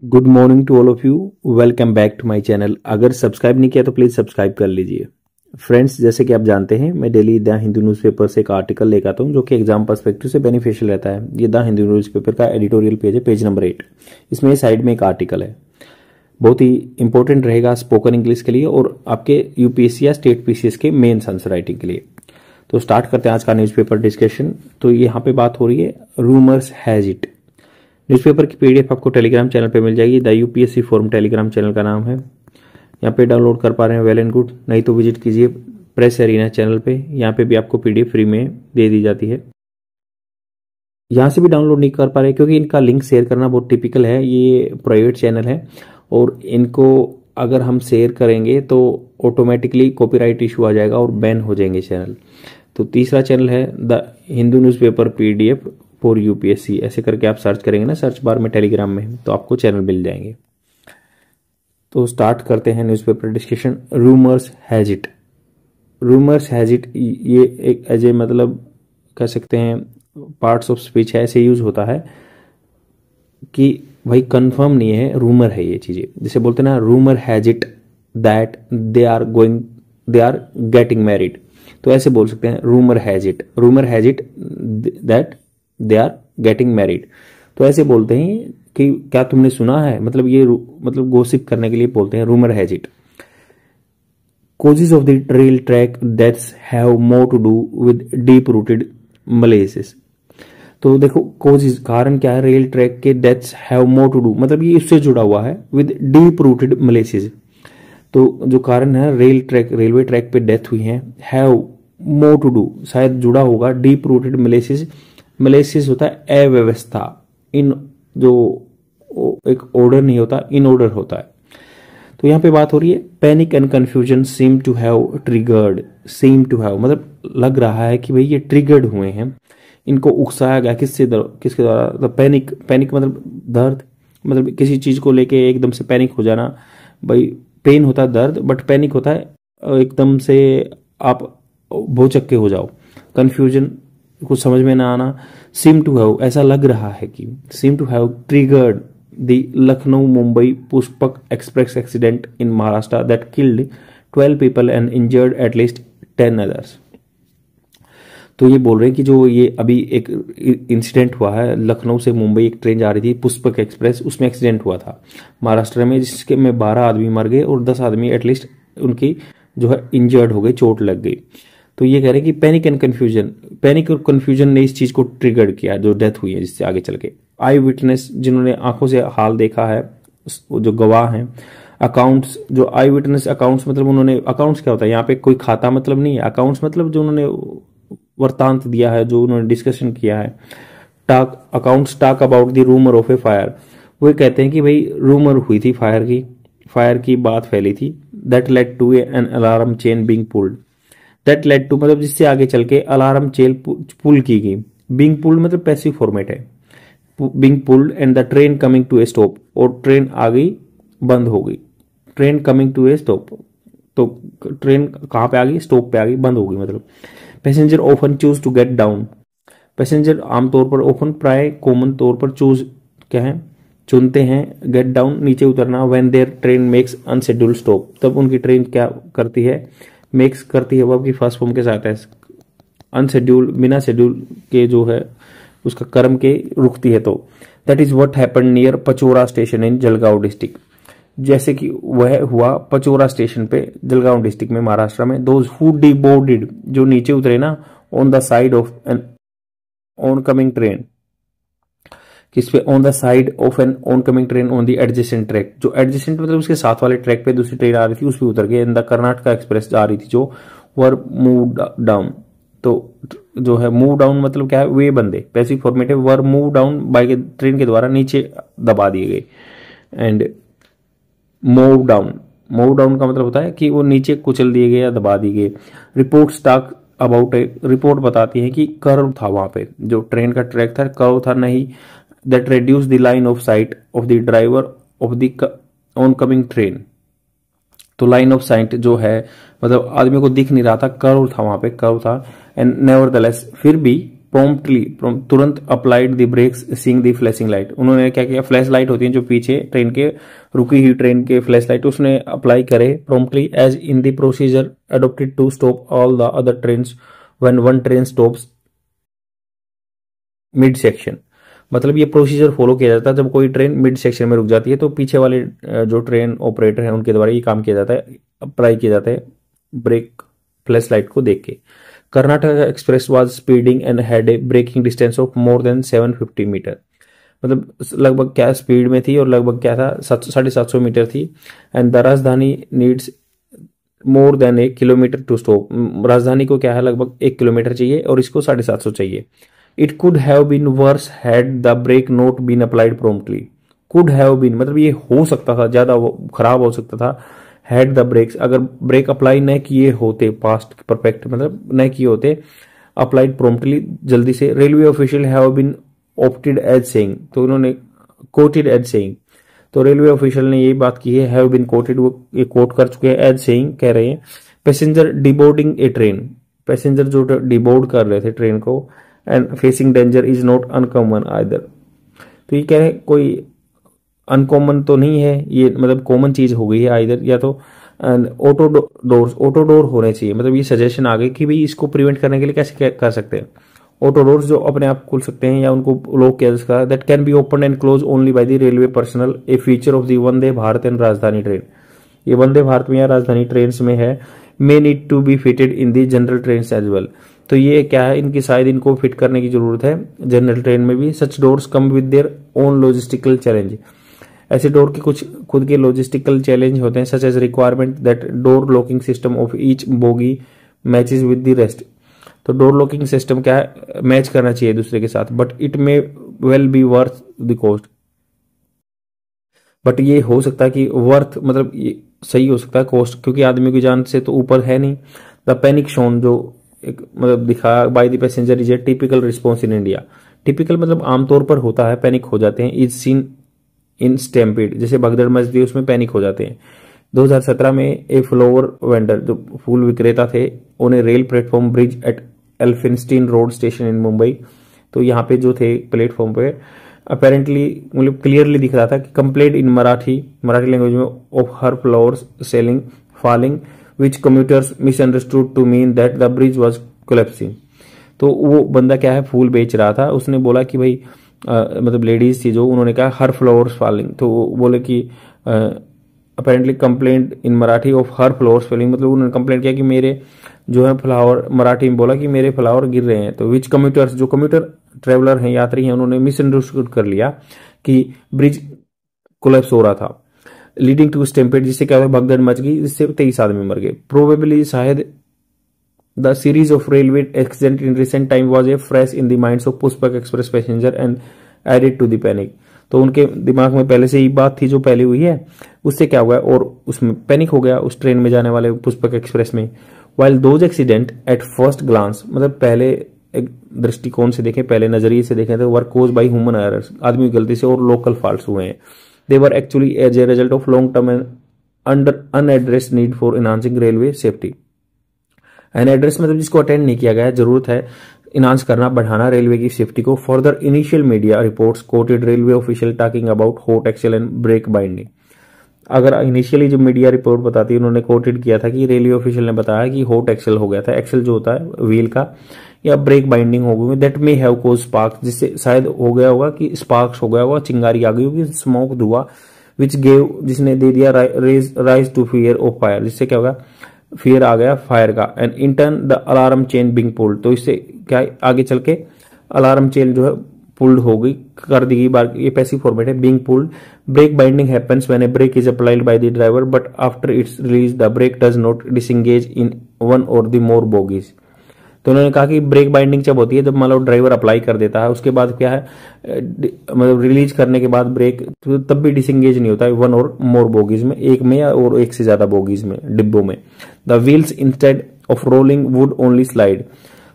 Good morning to all of you. Welcome back to my channel. अगर subscribe नहीं किया तो प्लीज सब्सक्राइब कर लीजिए। फ्रेंड्स, जैसे कि आप जानते हैं मैं डेली द हिंदू न्यूज़पेपर से एक आर्टिकल लेकर आता हूं जो कि एग्जाम पर्सपेक्टिव से बेनिफिशियल रहता है। ये द हिंदू न्यूज़पेपर का एडिटोरियल पेज है, पेज नंबर 8। इसमें साइड में एक आर्टिकल है, बहुत ही इंपॉर्टेंट रहेगा स्पोकन इंग्लिश के लिए और आपके यूपीएससी या स्टेट पीसीएस के मेंस आंसर राइटिंग के लिए। तो स्टार्ट करते हैं आज का न्यूज़पेपर डिस्कशन। तो यहाँ पे बात हो रही है रूमर्स हैज इट। न्यूज़पेपर की पीडीएफ आपको टेलीग्राम चैनल पे मिल जाएगी। The UPSC forum Telegram channel का नाम है। यहाँ पे डाउनलोड कर पा रहे हैं, वेल एंड गुड। नहीं तो विजिट कीजिए प्रेस एरिना चैनल पे, यहाँ पे भी आपको पीडीएफ फ्री में दे दी जाती है। यहाँ से भी डाउनलोड नहीं कर पा रहे क्योंकि इनका लिंक शेयर करना बहुत टिपिकल है। ये प्राइवेट चैनल है और इनको अगर हम शेयर करेंगे तो ऑटोमेटिकली कॉपीराइट इशू आ जाएगा और बैन हो जाएंगे चैनल। तो तीसरा चैनल है the Hindu newspaper PDF for UPSC. ऐसे करके आप सर्च करेंगे ना सर्च बार में टेलीग्राम में, तो आपको चैनल मिल जाएंगे। तो स्टार्ट करते हैं newspaper discussion. Rumours has it. Rumours has it ये एक एज ए मतलब कह सकते हैं पार्ट्स ऑफ स्पीच है, ऐसे यूज होता है कि भाई कंफर्म नहीं है, रूमर है ये चीजें। जैसे बोलते हैं ना, rumour has it that they are getting married. तो ऐसे बोल सकते हैं rumour has it that they are getting married. तो ऐसे बोलते हैं कि क्या तुमने सुना है, मतलब ये मतलब गोसिप करने के लिए बोलते हैं rumour has it. Causes of the rail track deaths have more to do with deep rooted malaise। तो देखो causes कारण क्या है, रेल ट्रैक के deaths have more to do मतलब ये इससे जुड़ा हुआ है विद डीप रूटेड मलेसिस। तो जो कारण है रेलवे ट्रैक पे डेथ हुई है, हैव मोर टू डू शायद जुड़ा होगा डीप रूटेड मलेसिस। मलेसिस होता है अव्यवस्था, इन जो एक ऑर्डर नहीं होता, इन ऑर्डर होता है। तो यहाँ पे बात हो रही है panic and confusion seem to have triggered. Seem to have मतलब लग रहा है कि भाई ये ट्रिगर्ड हुए हैं, इनको उकसाया गया किसके द्वारा। तो पैनिक मतलब दर्द, मतलब किसी चीज को लेके एकदम से पैनिक हो जाना। भाई पेन होता है दर्द, बट पैनिक होता है एकदम से आप भौचक्के हो जाओ। कंफ्यूजन कुछ समझ में ना आना। सीम टू हैव ऐसा लग रहा है कि seem to have triggered the Lucknow-Mumbai Pushpak Express accident in Maharashtra that killed 12 people and injured at least 10 others। तो ये बोल रहे हैं कि जो ये अभी एक इंसिडेंट हुआ है, लखनऊ से मुंबई एक ट्रेन जा रही थी पुष्पक एक्सप्रेस, उसमें एक्सीडेंट हुआ था महाराष्ट्र में, जिसके में 12 आदमी मर गए और 10 आदमी एटलीस्ट उनकी जो है इंजर्ड हो गए, चोट लग गई। तो ये कह रहे हैं कि पैनिक और कंफ्यूजन ने इस चीज को ट्रिगर किया जो डेथ हुई है, जिससे आगे चल के आई विटनेस जिन्होंने आंखों से हाल देखा है, जो गवाह हैं। अकाउंट्स, जो आई विटनेस अकाउंट्स मतलब उन्होंने, अकाउंट्स क्या होता है यहाँ पे, कोई खाता मतलब नहीं है। अकाउंट्स मतलब जो उन्होंने वृत्तांत दिया है, जो उन्होंने डिस्कशन किया है। Accounts talk about the rumour of A fire. वो कहते हैं कि भाई रूमर हुई थी फायर की बात फैली थी। That led to an alarm chain being pulled. That led to मतलब जिससे आगे चल के अलार्म चेन पुल की गई। बीइंग पुल्ड मतलब पैसिव फॉर्मेट है। Being pulled and the train coming to a stop, और ट्रेन आ गई, बंद हो गई। Train coming to a stop, तो ट्रेन कहाँ पे आ गई, स्टॉप पे आ गई, बंद हो गई मतलब। Passenger often choose to get down. Passenger आमतौर पर, ऑफन प्राय कॉमन तौर पर, चूज क्या है चुनते हैं, गेट डाउन नीचे उतरना। When their train makes unscheduled stop, तब उनकी ट्रेन क्या करती है, मेक्स करती है, वो आपकी फर्स्ट फॉर्म के साथ है। अनशेड्यूल बिना शेड्यूल के जो है उसका कर्म के रुकती है। तो that is what happened near Pachora station in Jalgaon district. जैसे कि वह हुआ पचोरा स्टेशन पे जलगांव डिस्ट्रिक्ट में महाराष्ट्र में। दोज हु डिबोर्डेड जो नीचे उतरे ना, on the side of an oncoming train, किस पे, on the side of an oncoming train on the adjacent track. जो एडजेसेंट मतलब उसके साथ वाले ट्रैक पे दूसरी ट्रेन आ रही थी, उस पे उतर के इन द कर्नाटका एक्सप्रेस जा रही थी जो वर मूव डाउन। तो जो है मूव डाउन मतलब क्या है, वे बंदे पैसिव फॉर्मेट है। वर मूव डाउन बाय ट्रेन के द्वारा नीचे दबा दिए गए। एंड मूव डाउन का मतलब होता है कि वो नीचे कुचल दिए गए या दबा दिए गए। Report talk about A, report बताती है कि कर्व था वहां पे, जो ट्रेन का ट्रैक था कर्व था नहीं। That reduce the line of sight of the driver of the oncoming train. तो लाइन ऑफ साइट जो है मतलब आदमी को दिख नहीं रहा था, कर्व था वहां पे, कर्व था। एंड नेवरदलेस फिर भी प्रॉम्प्टली तुरंत applied the brakes seeing the flashing light. उन्होंने क्या किया, फ्लैश लाइट होती है जो पीछे ट्रेन के रुकी हुई ट्रेन के फ्लैश लाइट, उसने अप्लाई करे promptly as in the procedure adopted to stop all the other trains when one train stops mid section. मतलब ये प्रोसीजर फॉलो किया जाता है जब कोई ट्रेन मिड सेक्शन में रुक जाती है तो पीछे वाले जो ट्रेन ऑपरेटर हैं उनके द्वारा ये काम किया जाता है, अप्लाई किया जाता है ब्रेक फ्लैश लाइट को देख के। Karnataka express was speeding and had a braking distance of more than 750 metre. मतलब लगभग क्या स्पीड में थी और लगभग क्या था 750 मीटर थी। And the Rajdhani needs more than a kilometre to stop. Rajdhani को क्या है लगभग 1 किलोमीटर चाहिए और इसको 750 चाहिए। It could have been worse had the brake not been applied promptly. Could have been मतलब ये हो सकता था, ज्यादा खराब हो सकता था। हैड द ब्रेक्स, अगर ब्रेक अप्लाई न किए होते, पास्ट परफेक्ट मतलब न किए होते, अप्लाइड प्रॉम्प्टली जल्दी से। Railway official have been quoted as saying, तो उन्होंने कोटेड एज सेइंग, तो रेलवे ऑफिशियल ने ये बात की है, हैव बीन कोटेड, वो ये कोट कर चुके हैं, एज सेइंग कह रहे हैं। पैसेंजर डिबोर्डिंग ए ट्रेन, पैसेंजर जो डिबोर्ड कर रहे थे ट्रेन को, and facing danger is not uncommon either. तो ये कह रहे हैं कोई अनकॉमन तो नहीं है ये, मतलब कॉमन चीज हो गई है आइदर, या तो ऑटो डोर होने चाहिए। मतलब ये सजेशन आ गई कि भाई इसको प्रिवेंट करने के लिए कैसे कर सकते हैं। ऑटो डोर्स जो अपने आप खुल सकते हैं या उनको लॉक किया जा सकता है, that can be open and close only by the railway personnel, a feature of the Vande Bharat and Rajdhani train. ये वंदे भारत में या राजधानी ट्रेन में है। May need to be fitted in the general train as well, तो ये क्या है, इनकी शायद इनको फिट करने की जरूरत है जनरल ट्रेन में भी। Such doors come with their own logistical challenge, ऐसे डोर के कुछ खुद के लॉजिस्टिकल चैलेंज होते हैं। Such as requirement that door locking system of each bogie matches with the rest, तो डोर लॉकिंग सिस्टम क्या है, मैच करना चाहिए दूसरे के साथ। But it may well be worth the cost, but ये हो सकता है कि वर्थ मतलब ये सही हो सकता है कॉस्ट, क्योंकि आदमी की जान से तो ऊपर है नहीं। द पैनिक शोन जो एक मतलब दिखा by the passenger is a typical response in India. Typical मतलब आमतौर पर होता है, पैनिक हो जाते हैं। इज सीन इन स्टैम्पीड, जैसे भगदड़ मच दी उसमें पैनिक हो जाते हैं। 2017 में ए फ्लावर वेंडर जो फूल विक्रेता थे, उन्हें rail platform bridge at Elphinstone road station in Mumbai, तो यहाँ पे जो थे प्लेटफॉर्म पे अपेरेंटली मतलब क्लियरली दिख रहा था कि कंप्लेंट इन मराठी लैंग्वेज में of her flowers selling falling which commuters misunderstood to mean that the bridge was collapsing. तो वो बंदा क्या है फूल बेच रहा था, उसने बोला कि भाई मतलब लेडीज थी जो, उन्होंने कहा हर फ्लावर्स फॉलिंग, तो वो बोले कि apparently complaint in Marathi of her flowers falling, मतलब उन्होंने कंप्लेंट किया कि मेरे जो है फ्लावर, मराठी में बोला कि मेरे फ्लावर गिर रहे हैं। तो विच कम्यूटर्स, जो कम्यूटर ट्रेवलर हैं यात्री हैं, उन्होंने मिसअंडरस्टूड कर लिया कि ब्रिज कोलैप्स हो रहा था, लीडिंग टू स्टैम्पेड, जिससे क्या भगदड़ मच गई, जिससे 23 आदमी मर गए। प्रोबेबली शायद the series of railway accident in recent time was a fresh in the minds of Pushpak express passenger and added to the panic. तो उनके दिमाग में पहले से ही बात थी जो पहले हुई है, उससे क्या हुआ और उसमें पैनिक हो गया उस ट्रेन में जाने वाले पुष्पक एक्सप्रेस में। While those accident at first glance, मतलब पहले एक दृष्टिकोण से देखें, पहले नजरिए से देखें तो were cause by human errors, आदमी की गलती से और लोकल फॉल्ट्स हुए हैं। They were actually as a result of long term and under unaddressed need for enhancing railway safety. Unaddress मतलब जिसको अटेंड नहीं किया गया, जरूरत है इनहांस करना, बढ़ाना रेलवे की सेफ्टी को। Further initial media reports quoted railway official talking about hot axle and brake binding. अगर इनिशियली जो मीडिया रिपोर्ट बताती है, उन्होंने कोटेड किया था कि रेलवे ऑफिशियल ने बताया कि हॉट एक्सेल हो गया था, एक्सेल जो होता है व्हील का, या ब्रेक बाइंडिंग हो गई, that may have cause sparks, जिससे शायद हो गया होगा कि स्पार्क्स हो गया होगा, चिंगारी आ गई होगी, स्मोक धुआं, विच गेव, जिसने दे दिया rise to fear of fire, जिससे क्या होगा फियर आ गया फायर का। And in turn the alarm chain being pulled, तो इससे क्या आगे चल के अलार्म चेन जो है पुल्ड हो गई, कर दी गई बार, ये पैसिव फॉर्मेट है, being pulled. Brake binding happens when a brake is applied by the driver but after its release the brake does not disengage in one or the more bogies. तो उन्होंने कहा कि ब्रेक बाइंडिंग जब होती है, जब मान लो ड्राइवर अप्लाई कर देता है, उसके बाद क्या है मतलब रिलीज करने के बाद ब्रेक, तो तब भी डिसएंगेज नहीं होता है वन और मोर बोगीज में, एक में या और एक से ज्यादा बोगीज में, डिब्बों में। The wheels instead of rolling would only slide,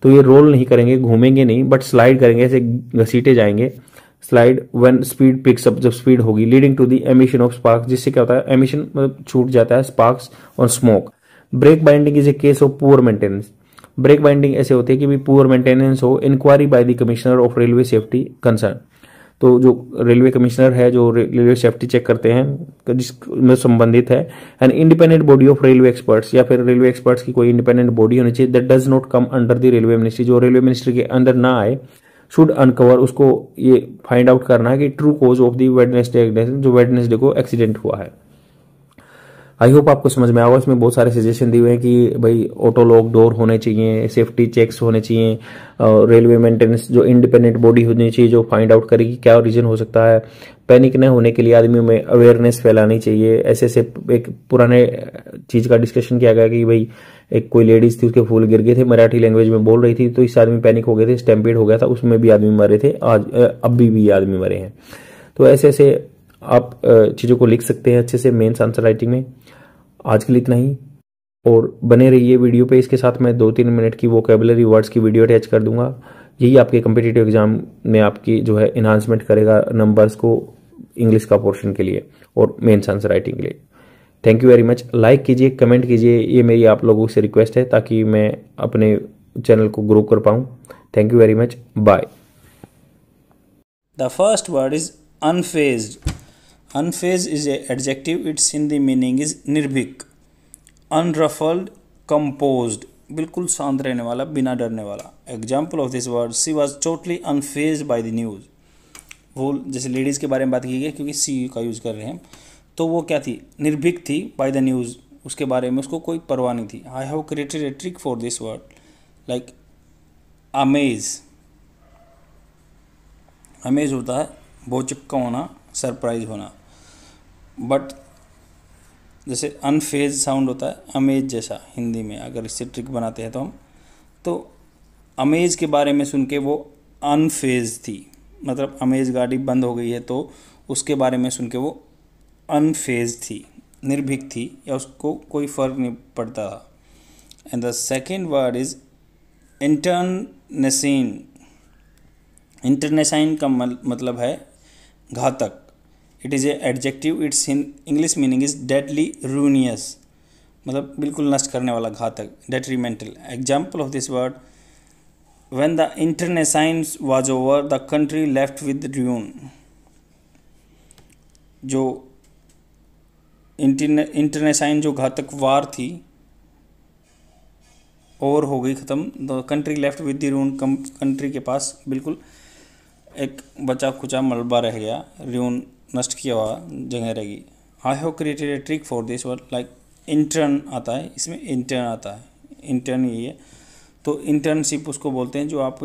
तो ये रोल नहीं करेंगे, घूमेंगे नहीं, बट स्लाइड करेंगे, ऐसे घसीटे जाएंगे, slide when speed picks up, जब स्पीड होगी, leading to the emission of sparks, जिससे क्या होता है एमिशन मतलब छूट जाता है स्पार्क्स और smoke. Brake binding is a case of poor maintenance, brake binding ऐसे होते हैं कि भी पुअर मेंटेनेंस हो, inquiry by the commissioner of railway safety concern. तो जो रेलवे कमिश्नर है जो रेलवे सेफ्टी चेक करते हैं जिसमें संबंधित है, and independent body of railway experts, या फिर रेलवे एक्सपर्ट्स की कोई इंडिपेंडेंट बॉडी होनी चाहिए, that does not come under the railway ministry, जो रेलवे मिनिस्ट्री के अंदर ना आए, शुड अनकवर, उसको ये फाइंड आउट करना है कि true cause of the Wednesday, जो वेडनेसडे को एक्सीडेंट हुआ है। आई होप आपको समझ में आएगा। इसमें बहुत सारे सजेशन दिए हुए हैं कि भाई ऑटो लॉक डोर होने चाहिए, सेफ्टी चेक्स होने चाहिए, रेलवे मेंटेनेंस जो इंडिपेंडेंट बॉडी होनी चाहिए जो फाइंड आउट करेगी क्या रीजन हो सकता है, पैनिक न होने के लिए आदमियों में अवेयरनेस फैलानी चाहिए। ऐसे एक पुराने चीज का डिस्कशन किया गया कि भाई एक कोई लेडीज थी, उसके फूल गिर गए थे, मराठी लैंग्वेज में बोल रही थी, तो इस आदमी पैनिक हो गए थे, स्टैम्पेड हो गया था, उसमें भी आदमी मरे थे, आज अभी भी आदमी मरे हैं। तो ऐसे ऐसे आप चीजों को लिख सकते हैं अच्छे से मेंस आंसर राइटिंग में। आज के लिए इतना ही, और बने रहिए वीडियो पे। इसके साथ मैं 2-3 मिनट की वोकेबुलरी वर्ड्स की वीडियो अटैच कर दूंगा। यही आपके कम्पिटिटिव एग्जाम में आपकी जो है इन्हांसमेंट करेगा नंबर्स को इंग्लिश का पोर्शन के लिए और मेंस आंसर राइटिंग के लिए। Thank you very much. Like कीजिए, कमेंट कीजिए, ये मेरी आप लोगों से रिक्वेस्ट है ताकि मैं अपने चैनल को ग्रो कर पाऊँ। Thank you very much, bye. The first word is unfazed. Unfazed is a adjective. Its Hindi meaning is निर्भीक, unruffled, composed, बिल्कुल शांत रहने वाला, बिना डरने वाला। Example of this word, she was totally unfazed by the news. वो जैसे लेडीज़ के बारे में बात की गई क्योंकि सी का यूज़ कर रहे हैं, तो वो क्या थी, निर्भीक थी बाय द न्यूज़, उसके बारे में उसको कोई परवाह नहीं थी। I have created a trick for this word, like amaze. Amaze होता है भौचक्का होना, सरप्राइज होना, बट जैसे अनफेज साउंड होता है अमेज जैसा हिंदी में। अगर इससे ट्रिक बनाते हैं तो हम, तो अमेज के बारे में सुन के वो अनफेज थी, मतलब अमेज गाड़ी बंद हो गई है तो उसके बारे में सुन के वो अनफेज थी, निर्भीक थी, या उसको कोई फ़र्क नहीं पड़ता था। And the second word is internecine. Internecine का मतलब है घातक। It is a adjective. It's in English meaning is deadly, ruinous, मतलब बिल्कुल नष्ट करने वाला, घातक, detrimental. Example of this word, when the internecine was over the country left with ruin. जो इंटरनेसाइन जो घातक वार थी ओवर हो गई, ख़त्म, the country left with the ruin, country के पास बिल्कुल एक बचा खुचा मलबा रह गया, र्यून नष्ट किया हुआ जगह रहेगी। I have created a trick for this word, like intern आता है, इसमें इंटर्न आता है, इंटर्न यही है। तो इंटर्नशिप उसको बोलते हैं जो आप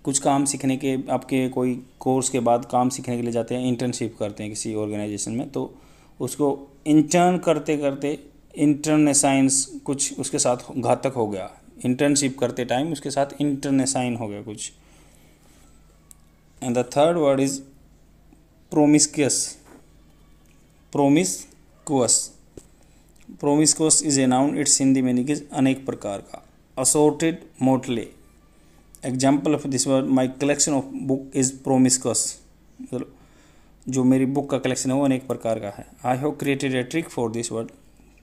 कुछ काम सीखने के, आपके कोई कोर्स के बाद काम सीखने के लिए जाते हैं, इंटर्नशिप करते हैं किसी ऑर्गेनाइजेशन में, तो उसको इंटर्न करते करते इंटरनेसाइंस कुछ उसके साथ घातक हो गया। इंटर्नशिप करते टाइम उसके साथ इंटरनेसाइन हो गया कुछ। And the third word is promiscuous. Promiscuous, promiscuous is a noun. Its Hindi meaning is अनेक प्रकार का, assorted, motley. Example of this word, my collection of book is promiscuous, मतलब जो मेरी बुक का कलेक्शन है वो अनेक प्रकार का है। I have created a trick for this word,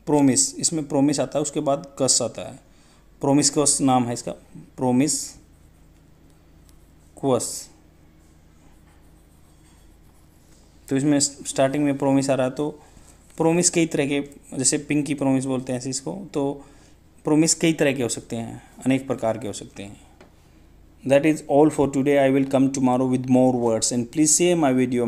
promise, इसमें प्रोमिस आता है, उसके बाद कस आता है, प्रोमिस्क्यूअस नाम है इसका, प्रोमिस्क्यूअस। तो इसमें स्टार्टिंग में प्रोमिस आ रहा है, तो प्रोमिस कई तरह के, जैसे पिंकी प्रोमिस बोलते हैं इसको, तो प्रोमिस कई तरह के हो सकते हैं, अनेक प्रकार के हो सकते हैं। That is all for today. I will come tomorrow with more words and please share my video.